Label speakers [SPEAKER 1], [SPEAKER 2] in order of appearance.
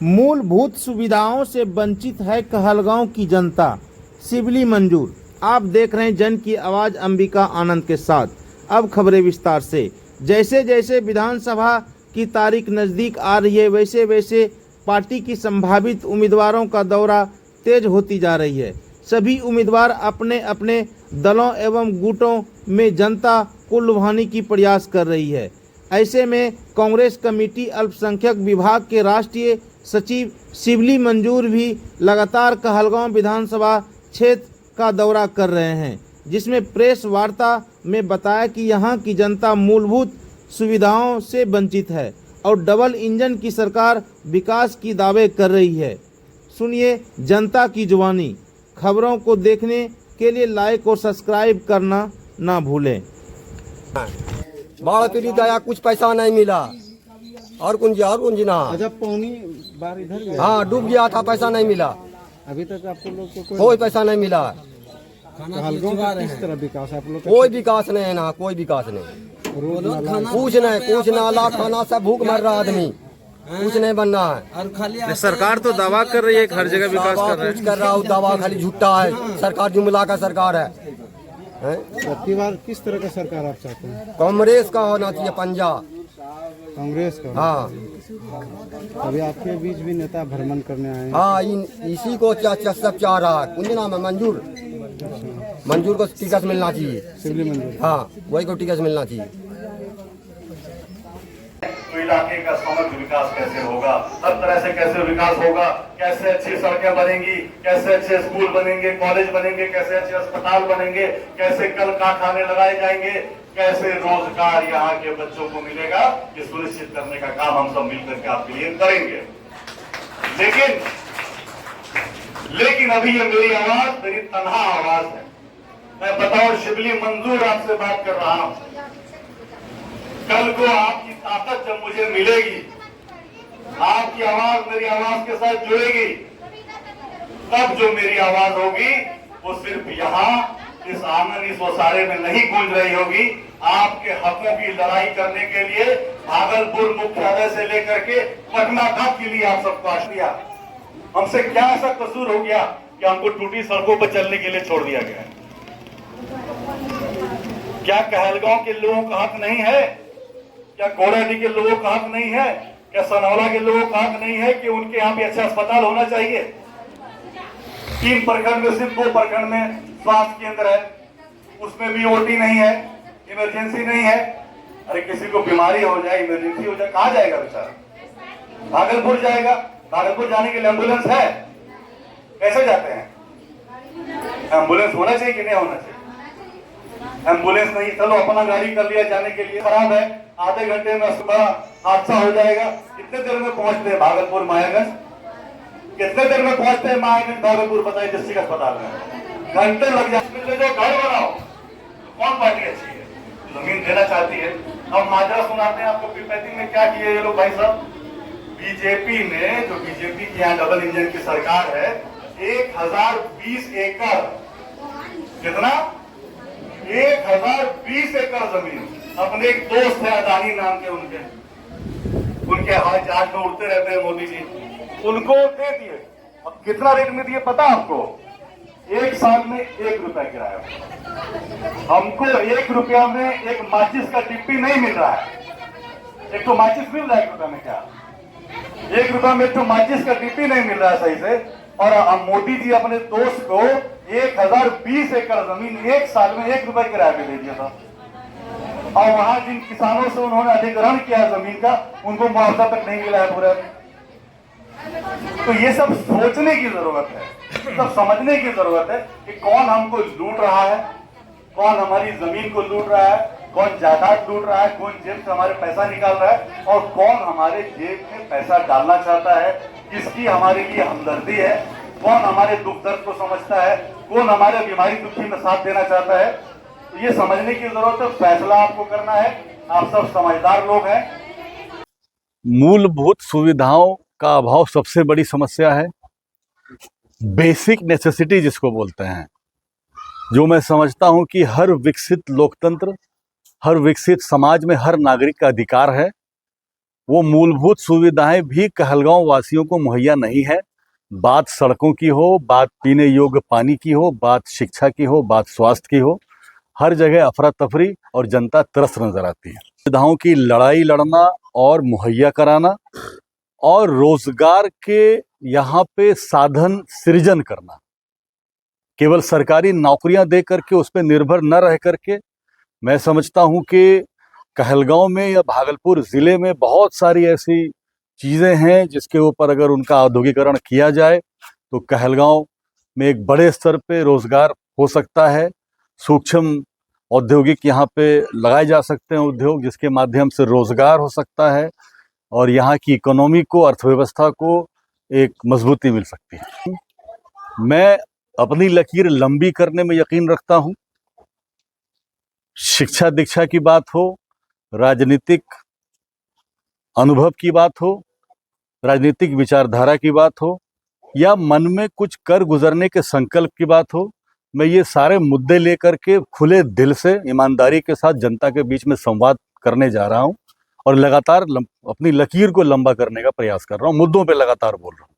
[SPEAKER 1] मूलभूत सुविधाओं से वंचित है कहलगांव की जनता, सिवली मंजूर। आप देख रहे हैं जन की आवाज अंबिका आनंद के साथ। अब खबरें विस्तार से। जैसे जैसे विधानसभा की तारीख नज़दीक आ रही है, वैसे वैसे पार्टी की संभावित उम्मीदवारों का दौरा तेज होती जा रही है। सभी उम्मीदवार अपने अपने दलों एवं गुटों में जनता को लुभाने की प्रयास कर रही है। ऐसे में कांग्रेस कमेटी अल्पसंख्यक विभाग के राष्ट्रीय सचिव सिवली मंजूर भी लगातार कहलगांव विधानसभा क्षेत्र का दौरा कर रहे हैं, जिसमें प्रेस वार्ता में बताया कि यहां की जनता मूलभूत सुविधाओं से वंचित है और डबल इंजन की सरकार विकास की दावे कर रही है। सुनिए जनता की जुबानी। खबरों को देखने के लिए लाइक और सब्सक्राइब करना ना भूलें।
[SPEAKER 2] बाढ़ पीड़ित आया, कुछ पैसा नहीं मिला। और कौन जी ना।
[SPEAKER 1] अच्छा, पौनी बार इधर गया।
[SPEAKER 2] हाँ, डूब गया था, पैसा नहीं मिला।
[SPEAKER 1] अभी तक आप लोग को
[SPEAKER 2] कोई पैसा नहीं मिला।
[SPEAKER 1] कहलगांव का किस तरह विकास आप लोग?
[SPEAKER 2] कोई विकास नहीं है ना, कोई विकास नहीं। कुछ नाला खाना सब भूख मर रहा आदमी। कुछ नहीं बनना है।
[SPEAKER 1] सरकार तो दावा कर रही है हर जगह विकास कर रहा है।
[SPEAKER 2] कुछ कर रहा हूँ, दावा खाली झूठा है। सरकार जुमला का सरकार है।
[SPEAKER 1] अब बार किस तरह का सरकार आप चाहते हैं?
[SPEAKER 2] कांग्रेस का होना चाहिए, पंजा
[SPEAKER 1] कांग्रेस का।
[SPEAKER 2] हाँ,
[SPEAKER 1] अभी आपके बीच भी नेता भ्रमण करने आए हैं।
[SPEAKER 2] हाँ, इसी को सब चाह रहा है। कौन नाम है? मंजूर को टिकट मिलना चाहिए।
[SPEAKER 1] सिवली मंजूर।
[SPEAKER 2] हाँ, वही को टिकट मिलना चाहिए।
[SPEAKER 3] तो इलाके का समग्र विकास कैसे होगा, हर तरह से कैसे विकास होगा, कैसे अच्छी सड़कें बनेंगी, कैसे अच्छे स्कूल बनेंगे, कॉलेज बनेंगे, कैसे अच्छे अस्पताल बनेंगे, कैसे कल कारखाने लगाए जाएंगे, कैसे रोजगार यहाँ के बच्चों को मिलेगा, ये सुनिश्चित करने का काम हम सब मिलकर के आपके लिए करेंगे। लेकिन अभी ये मेरी आवाज मेरी तन्हा आवाज है। मैं बताऊं, शिवली मंजूर आपसे बात कर रहा हूं। कल को आपकी ताकत जब मुझे मिलेगी, आपकी आवाज मेरी आवाज के साथ जुड़ेगी, तब जो मेरी आवाज होगी वो सिर्फ यहाँ इस आंगन, इस वसारे में नहीं गूंज रही होगी। आपके हकों की लड़ाई करने के लिए भागलपुर मुख्यालय से लेकर के पटना तक के लिए आप सबको आश दिया। हमसे क्या ऐसा कसूर हो गया कि हमको टूटी सड़कों पर चलने के लिए छोड़ दिया गया? क्या कहलगांव के लोगों का हक नहीं है? क्या कोराडी के लोगों का हक नहीं है? क्या सनौला के लोगों का हक नहीं है कि उनके यहाँ भी अच्छा अस्पताल होना चाहिए? 3 प्रखंड में सिर्फ 2 प्रखंड में स्वास्थ्य केंद्र है, उसमें भी ओटी नहीं है, इमरजेंसी नहीं है। अरे किसी को बीमारी हो जाए, इमरजेंसी हो जाए, कहाँ जाएगा बेचारा? भागलपुर जाएगा। भागलपुर जाने के लिए एम्बुलेंस है? कैसे जाते हैं? एम्बुलेंस होना चाहिए कि नहीं होना चाहिए? एम्बुलेंस नहीं, चलो अपना गाड़ी कर लिया जाने के लिए, खराब है, आधे घंटे में सुबह हादसा हो जाएगा। कितने देर में पहुंचते हैं भागलपुर मायागंज? कितने देर में पहुंचते हैं मायागंज भागलपुर? बताइए, डिस्ट्रिक्ट अस्पताल में घंटे लग जाते। जो घर बनाओ, कौन पार्टी अच्छी है? जमीन देना चाहती है। अब माजरा सुनाते हैं आपको, पीपैती में क्या किए ये लोग भाई साहब। बीजेपी ने, जो बीजेपी की यहाँ डबल इंजन की सरकार है, 1020 एकड़, कितना? 1020 एकड़ जमीन अपने एक दोस्त है अदानी नाम के, उनके हवाई जहाज में उड़ते रहते हैं मोदी जी, उनको दे दिए। अब कितना रेट में दिए पता आपको? 1 साल में 1 रुपया किराया। हमको 1 रुपया में एक माचिस का डिब्बी नहीं मिल रहा है। एक तो माचिस मिल रहा है 1 रुपया में, क्या 1 रुपया में एक तो माचिस का डिब्बी नहीं मिल रहा है सही से। और मोदी जी अपने दोस्त को 1020 एकड़ जमीन 1 साल में 1 रुपया किराया पे दे दिया था। और वहां जिन किसानों से उन्होंने अधिग्रहण किया जमीन का, उनको मुआवजा तक नहीं मिला है पूरा। तो ये सब सोचने की जरूरत है, सब समझने की जरूरत है कि कौन हमको लूट रहा है, कौन हमारी जमीन को लूट रहा है, कौन जायदाद लूट रहा है, कौन जेब से हमारे पैसा निकाल रहा है और कौन हमारे जेब में पैसा डालना चाहता है, किसकी हमारे लिए हमदर्दी है, कौन हमारे दुख दर्द को समझता है, कौन हमारे बीमारी दुखी में साथ देना चाहता है। तो ये समझने की जरूरत है, फैसला आपको करना है। आप सब समझदार लोग हैं।
[SPEAKER 4] मूलभूत सुविधाओं का अभाव सबसे बड़ी समस्या है। बेसिक नेसेसिटी जिसको बोलते हैं, जो मैं समझता हूं कि हर विकसित लोकतंत्र, हर विकसित समाज में हर नागरिक का अधिकार है, वो मूलभूत सुविधाएं भी कहलगांव वासियों को मुहैया नहीं है। बात सड़कों की हो, बात पीने योग्य पानी की हो, बात शिक्षा की हो, बात स्वास्थ्य की हो, हर जगह अफरा तफरी और जनता त्रस्त नजर आती है। सुविधाओं की लड़ाई लड़ना और मुहैया कराना और रोजगार के यहाँ पे साधन सृजन करना, केवल सरकारी नौकरियां दे करके उस पर निर्भर न रह करके, मैं समझता हूं कि कहलगांव में या भागलपुर जिले में बहुत सारी ऐसी चीजें हैं जिसके ऊपर अगर उनका औद्योगिकरण किया जाए तो कहलगांव में एक बड़े स्तर पे रोजगार हो सकता है। सूक्ष्म औद्योगिक यहाँ पे लगाए जा सकते हैं उद्योग, जिसके माध्यम से रोजगार हो सकता है और यहाँ की इकोनॉमी को, अर्थव्यवस्था को एक मजबूती मिल सकती है। मैं अपनी लकीर लंबी करने में यकीन रखता हूँ। शिक्षा दीक्षा की बात हो, राजनीतिक अनुभव की बात हो, राजनीतिक विचारधारा की बात हो या मन में कुछ कर गुजरने के संकल्प की बात हो, मैं ये सारे मुद्दे लेकर के खुले दिल से ईमानदारी के साथ जनता के बीच में संवाद करने जा रहा हूं और लगातार अपनी लकीर को लंबा करने का प्रयास कर रहा हूं, मुद्दों पे लगातार बोल रहा हूं।